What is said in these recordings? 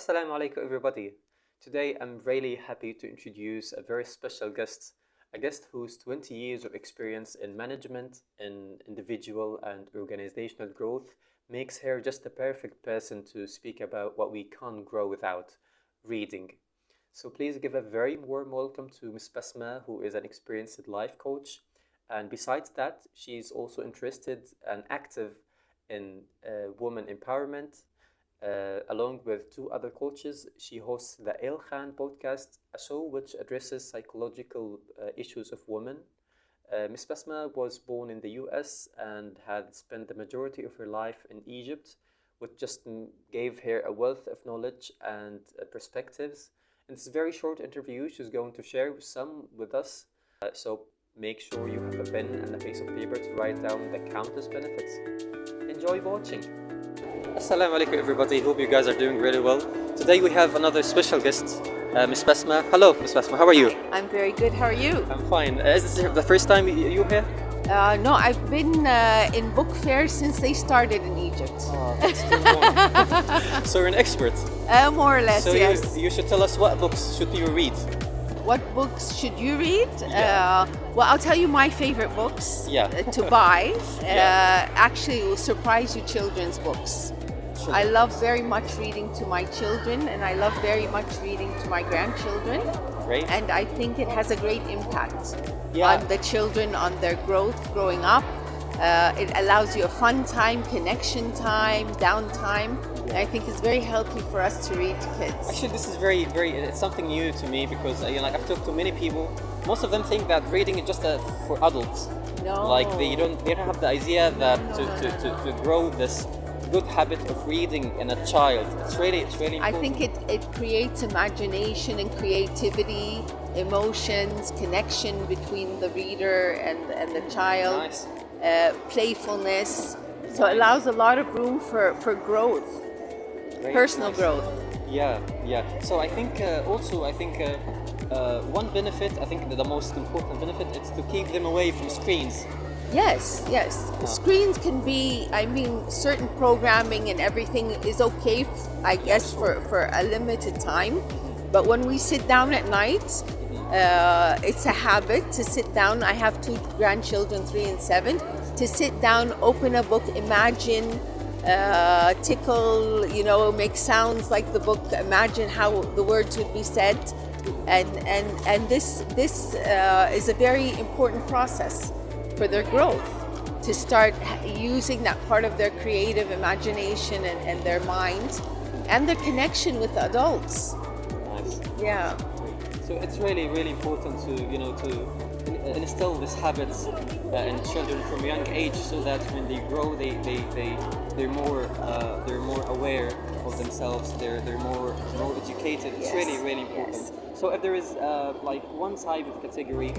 Assalamu alaikum everybody. Today I'm really happy to introduce a very special guest, a guest whose 20 years of experience in management, in individual and organizational growth makes her just the perfect person to speak about what we can't grow without, reading. So please give a very warm welcome to Miss Basma, who is an experienced life coach. And besides that, she's also interested and active in women empowerment. Along with two other coaches, she hosts the El Khan podcast, a show which addresses psychological issues of women. Miss Basma was born in the US and had spent the majority of her life in Egypt, which just gave her a wealth of knowledge and perspectives. In this very short interview, she's going to share some with us. So make sure you have a pen and a piece of paper to write down the countless benefits. Enjoy watching. Assalamu alaikum everybody, hope you guys are doing really well. Today we have another special guest, Miss Basma. Hello Miss Basma, how are you? I'm very good, how are you? I'm fine. Is this the first time you're here? No, I've been in book fairs since they started in Egypt. Oh, that's too long. So you're an expert? More or less, so yes. You should tell us what books should you read? What books should you read? Yeah. Well, I'll tell you my favorite books to buy. Actually, it will surprise you, children's books. I love very much reading to my children, and I love very much reading to my grandchildren. Great. And I think it has a great impact on the children, on their growth growing up. It allows you a fun time, connection time, downtime. And I think it's very healthy for us to read to kids. Actually, this is very, it's something new to me because I've talked to many people. Most of them think that reading is just for adults. No. Like they don't have the idea that to grow this good habit of reading in a child. It's really important. I think it creates imagination and creativity, emotions, connection between the reader and the child. Nice. Playfulness. So it allows a lot of room for growth, personal growth. Yeah. So I think one benefit, I think the most important benefit, is to keep them away from screens. Yes. Screens can be, certain programming and everything is okay, I guess, for a limited time. But when we sit down at night, it's a habit to sit down. I have two grandchildren, 3 and 7, to sit down, open a book, imagine, tickle, make sounds like the book, imagine how the words would be said. And this is a very important process for their growth, to start using that part of their creative imagination and their mind and their connection with the adults. Nice. Yeah. So it's really, really important to instill these habits in children from a young age, so that when they grow, they're more aware of themselves. They're more educated. It's really, really important. Yes. So if there is one type of category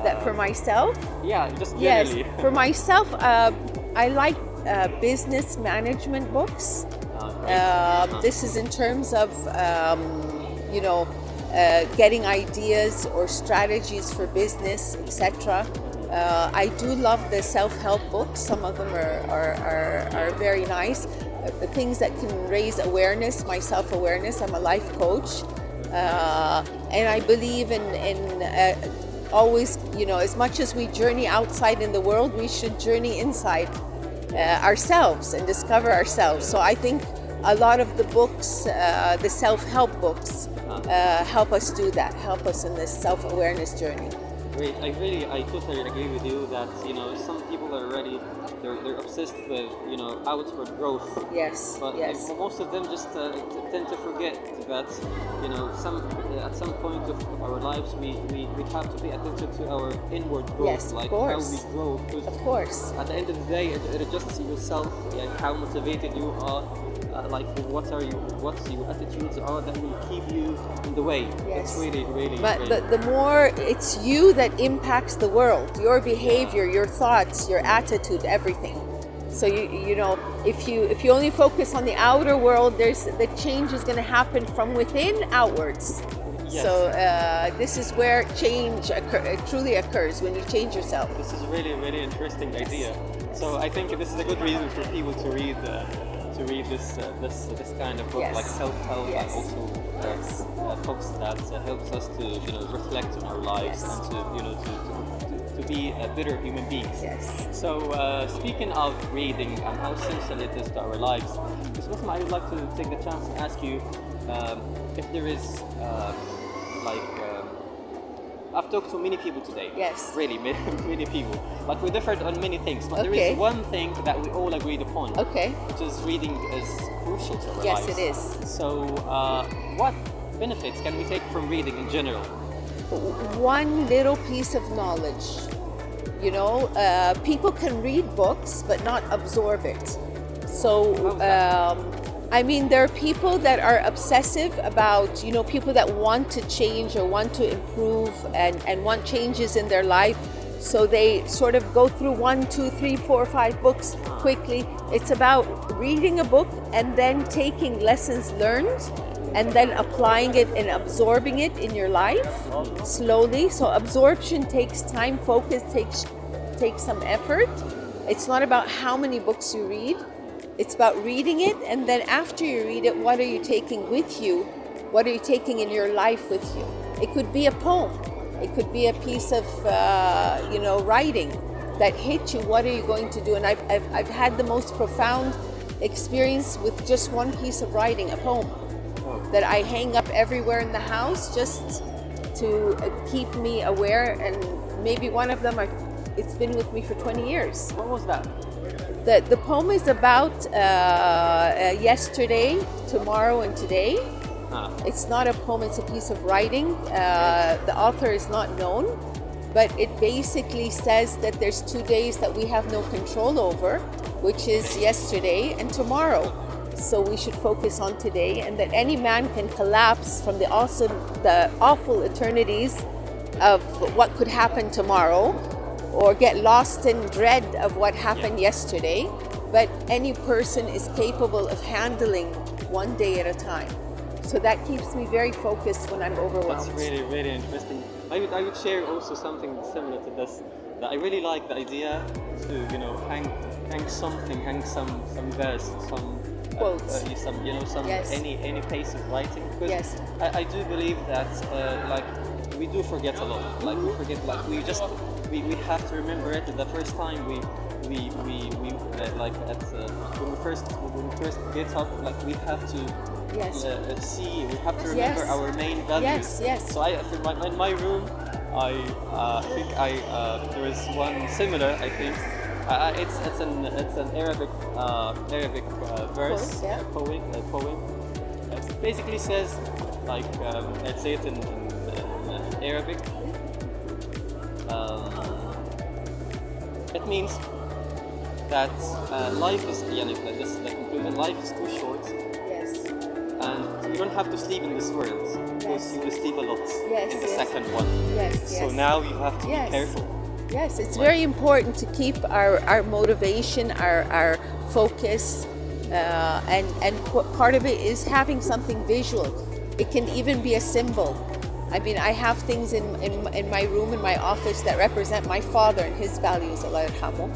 That for myself? Yeah, just generally. Yes, for myself, I like business management books. This is in terms of, getting ideas or strategies for business, etc. I do love the self-help books. Some of them are very nice. The things that can raise awareness, my self-awareness. I'm a life coach. And I believe in always, as much as we journey outside in the world, we should journey inside ourselves and discover ourselves. So I think a lot of the books, the self-help books, help us do that, help us in this self-awareness journey. Great. I totally agree with you that some people are already they're obsessed with outward growth. Yes. But most of them just tend to forget that at some point of our lives we have to pay attention to our inward growth, yes, like how we grow. Of course. At the end of the day, it adjusts yourself, how motivated you are. What your attitudes are that will keep you in the way. Yes. It's really, really. But really the more it's you that impacts the world, your behavior, your thoughts, your attitude, everything. So if you only focus on the outer world, the change is going to happen from within outwards. Yes. So this is where change truly occurs, when you change yourself. This is a really, really interesting idea. So I think this is a good reason for people to read to read this kind of book, Yes. like self-help, Yes. and also Yes. books that helps us to reflect on our lives, Yes. and to to be better human beings. Yes. So speaking of reading and how essential it is to our lives, Ms. Basmah, I would like to take the chance to ask you if there is like. I've talked to many people today. Yes. Really, many people. But we differed on many things. But there Okay. is one thing that we all agreed upon. Okay. Which is reading is crucial to our Yes, lives. it is. So, what benefits can we take from reading in general? One little piece of knowledge. You know, people can read books but not absorb it. So, I mean, there are people that are obsessive about, you know, people that want to change or want to improve and want changes in their life. So they sort of go through 1, 2, 3, 4, 5 books quickly. It's about reading a book and then taking lessons learned and then applying it and absorbing it in your life slowly. So absorption takes time, focus takes some effort. It's not about how many books you read. It's about reading it, and then after you read it, what are you taking with you? What are you taking in your life with you? It could be a poem. It could be a piece of, you know, writing that hit you. What are you going to do? And I've had the most profound experience with just one piece of writing, a poem, that I hang up everywhere in the house just to keep me aware. And maybe one of them, it's been with me for 20 years. What was that? The poem is about yesterday, tomorrow, and today. It's not a poem, it's a piece of writing. The author is not known, but it basically says that there's 2 days that we have no control over, which is yesterday and tomorrow. So we should focus on today, and that any man can collapse from the awful eternities of what could happen tomorrow, or get lost in dread of what happened yesterday, but any person is capable of handling one day at a time. So that keeps me very focused when I'm overwhelmed. That's really, really interesting. I would share also something similar to this. That I really like the idea to, you know, hang something, hang some verse, some quotes, some yes. any piece of writing. Because yes. I do believe that like we do forget a lot. Like we forget, like we have to remember it the first time we like when we first get up, like we have to yes. See, we have to remember yes. our main values. Yes, yes. So in my room, I think there is one similar. I think it's an Arabic verse, Quote, yeah. poem. It basically says, like, let's say it in Arabic. It means that life is life is too short, Yes. and you don't have to sleep in this world, because Yes. you will sleep a lot Yes, in the yes. second one. Yes, So yes. now you have to Yes. be careful. Yes, it's very important to keep our motivation, our focus, and part of it is having something visual. It can even be a symbol. I mean, I have things in my room, in my office, that represent my father and his values, Allah yarhamu.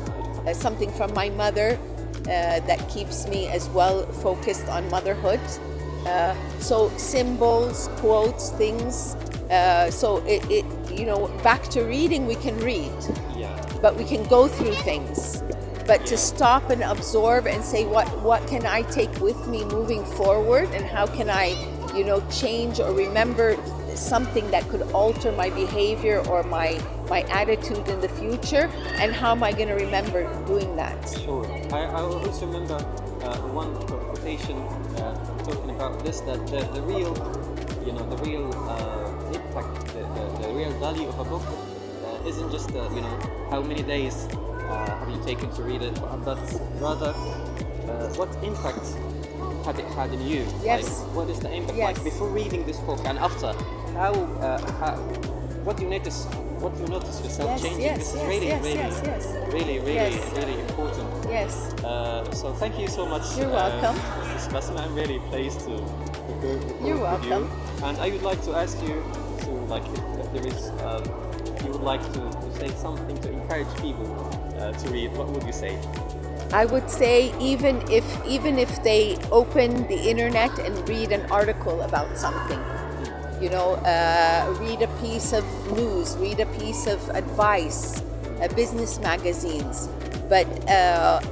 Something from my mother that keeps me as well focused on motherhood. So symbols, quotes, things. So it you know, back to reading, we can read, Yeah. but we can go through things. But to stop and absorb and say, what can I take with me moving forward, and how can I, you know, change or remember something that could alter my behavior or my attitude in the future, and how am I going to remember doing that? Sure. I also remember one quotation talking about this, that the real, you know, the real impact, the real value of a book isn't just you know, how many days have you taken to read it, but rather what impact had it had in you? Yes. Like, what is the impact Yes. like before reading this book and after? How what do you notice? What do you notice yourself Yes, changing? yes, This is yes, really, yes, really, yes, yes. really, Yes. really important. Yes. So thank you so much. You're welcome. Ms. Basmah, I'm really pleased to record You're with welcome. you. And I would like to ask you to, like, if there is, if you would like to say something to encourage people to read, what would you say? I would say even if they open the internet and read an article about something, read a piece of news, read a piece of advice, business magazines. But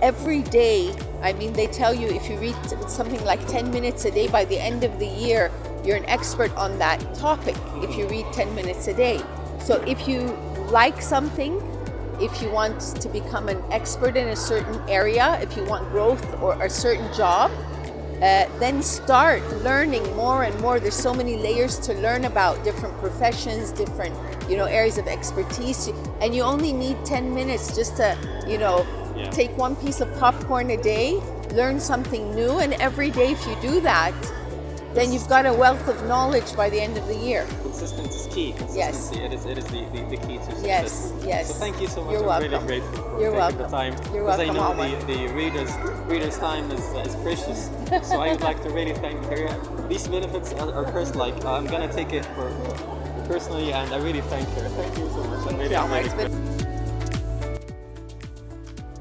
every day, I mean, they tell you if you read something like 10 minutes a day, by the end of the year, you're an expert on that topic if you read 10 minutes a day. So if you like something, if you want to become an expert in a certain area, if you want growth or a certain job, then start learning more and more. There's so many layers to learn about, different professions, different areas of expertise, and you only need 10 minutes just to take one piece of popcorn a day, learn something new, and every day if you do that, then you've got a wealth of knowledge by the end of the year. Consistency is key. Yes. It is the key to success. Yes, yes. So thank you so much. You're welcome. I'm really grateful for You're taking welcome. the time. You're because welcome, I know Omar. the reader's time is precious. So I would like to really thank her. These benefits are personal. I'm gonna take it for personally, and I really thank her. Thank you so much. I'm really Yeah, it's grateful. been